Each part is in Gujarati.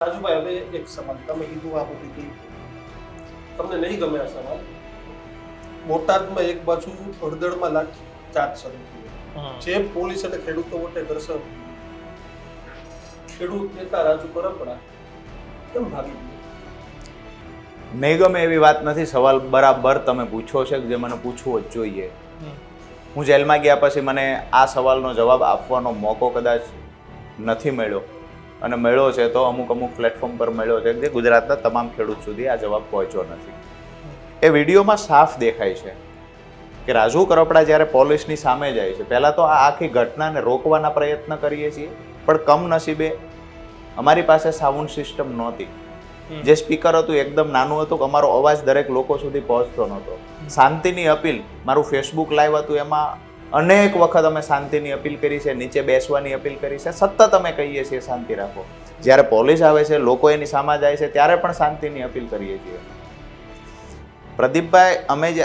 રાજુભાઈ, હવે એક સવાલ તમે કીધું આ બધી તમને નહીં ગમે આ સવાલ. બોટાદમાં એક બાજુ હળદળમાં લાઠી ચાર્જ શરૂ થયો, જે પોલીસ અને ખેડૂતો વચ્ચે ઘર્ષણ. ખેડૂત નેતા રાજુ કરપડા કેમ ભાગી ગયો? નહીં ગમે એવી વાત નથી. સવાલ બરાબર તમે પૂછો છે જે મને પૂછવો જ જોઈએ. હું જેલમાં ગયા પછી મને આ સવાલનો જવાબ આપવાનો મોકો કદાચ નથી મળ્યો, અને મળ્યો છે તો અમુક પ્લેટફોર્મ પર મળ્યો છે જે ગુજરાતના તમામ ખેડૂત સુધી આ જવાબ પહોંચ્યો નથી. એ વિડીયોમાં સાફ દેખાય છે કે રાજુ કરપડા જ્યારે પોલીસની સામે જાય છે, પહેલાં તો આ આખી ઘટનાને રોકવાના પ્રયત્ન કરીએ છીએ, પણ કમનસીબે અમારી પાસે સાઉન્ડ સિસ્ટમ નહોતી. જે સ્પીકર હતું એકદમ નાનું હતું કે અમારો અવાજ દરેક લોકો સુધી પહોંચતો નહોતો. શાંતિની અપીલ, મારું ફેસબુક લાઈવ હતું, એમાં અનેક વખત અમે શાંતિની અપીલ કરી છે, નીચે બેસવાની અપીલ કરી છે, સતત અમે કહીએ છીએ શાંતિ રાખો. જ્યારે પોલીસ આવે છે, લોકો એની સામે જાય છે, ત્યારે પણ શાંતિની અપીલ કરીએ છીએ. પ્રદીપભાઈ,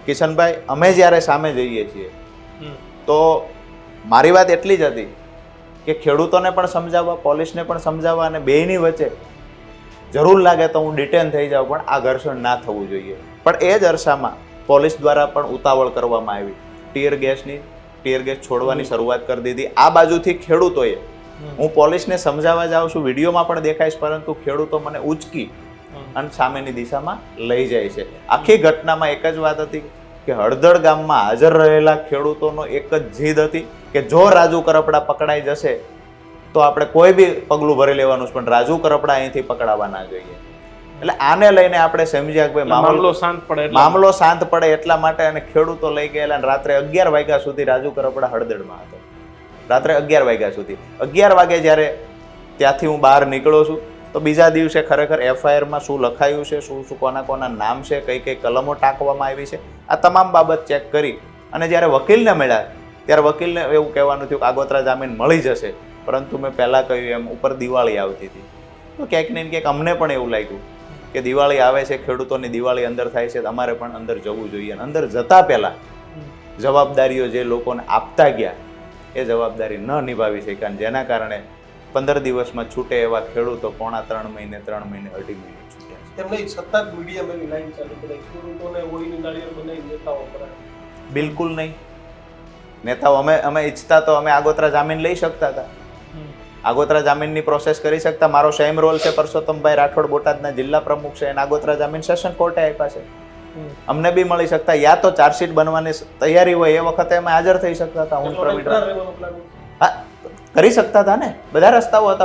કિશનભાઈ, અમે જ્યારે સામે જઈએ છીએ તો મારી વાત એટલી જ હતી કે ખેડૂતોને પણ સમજાવવા, પોલીસને પણ સમજાવવા, અને બેયની વચ્ચે જરૂર લાગે તો હું ડિટેન થઈ જાઉં, પણ આ ઘર્ષણ ના થવું જોઈએ. પણ એ જ અરસામાં પોલીસ દ્વારા પણ ઉતાવળ કરવામાં આવી. ટીયર ગેસ છોડવાની શરૂઆત કરી દીધી. આ બાજુથી ખેડૂતોએ, હું પોલીસને સમજાવવા જાઉં છું, વિડીયોમાં પણ દેખાઈશ, પરંતુ ખેડૂતો મને ઉચકી અને સામેની દિશામાં લઈ જાય છે. આખી ઘટનામાં એક જ વાત હતી કે હળદળ ગામમાં હાજર રહેલા ખેડૂતોનો એક જ જીદ હતી કે જો રાજુ કરપડા પકડાઈ જશે તો આપણે કોઈ બી પગલું ભરી લેવાનું છે, પણ રાજુ કરપડા અહીંથી પકડાવા ના જોઈએ. એટલે આને લઈને આપણે સમજ્યા કે મામલો શાંત પડે એટલા માટે, અને ખેડૂતો લઈ ગયેલા. અને રાત્રે 11 વાગ્યા સુધી રાજુ કરપડા હળદળમાં હતો. રાત્રે 11 વાગ્યા સુધી. 11 વાગે જ્યારે ત્યાંથી હું બહાર નીકળ્યો છું તો બીજા દિવસે ખરેખર એફઆઈઆરમાં શું લખાયું છે, શું કોના નામ છે, કઈ કઈ કલમો ટાંકવામાં આવી છે, આ તમામ બાબત ચેક કરી. અને જ્યારે વકીલને મળ્યા ત્યારે વકીલને એવું કહેવાનું થયું કે આગોતરા જામીન મળી જશે, પરંતુ મેં પહેલાં કહ્યું એમ ઉપર દિવાળી આવતી હતી. તો ક્યાંક ને ક્યાંક અમને પણ એવું લાગ્યું કે દિવાળી આવે છે, ખેડૂતોની દિવાળી અંદર થાય છે, અમારે પણ અંદર જવું જોઈએ. અને અંદર જતા પહેલાં જવાબદારીઓ જે લોકોને આપતા ગયા એ જવાબદારી ન નિભાવી શક્યા, જેના કારણે 15 દિવસમાં છૂટે એવા ખેડૂતો 3.5 મહિને 3 મહિને 2.5 મહિને છૂટ્યા છે. એમને સતત મીડિયામાં એવી લાઈન ચાલુ કરાય, ખેડૂતોને હોળીની નાળિયેર બનાવી નેતાઓ કરાય. બિલકુલ નહીં. નેતાઓ અમે ઈચ્છતા તો અમે આગોતરા જામીન લઈ શકતા હતા, આગોતરા જામીનની પ્રોસેસ કરી શકતા. મારો સેમ રોલ છે, પરસોત્તમભાઈ રાઠોડ બોટાદના જિલ્લા પ્રમુખ છે, એને આગોતરા જામીન સેશન કોર્ટે આપ્યા છે. અમને બી મળી શકતા. યા તો ચાર્જશીટ બનવાની તૈયારી હોય એ વખતે અમે હાજર થઈ શકતા હતા. હું પ્રવીણ, હા, કરી શકતા હતા ને. બધા રસ્તાઓ હતા,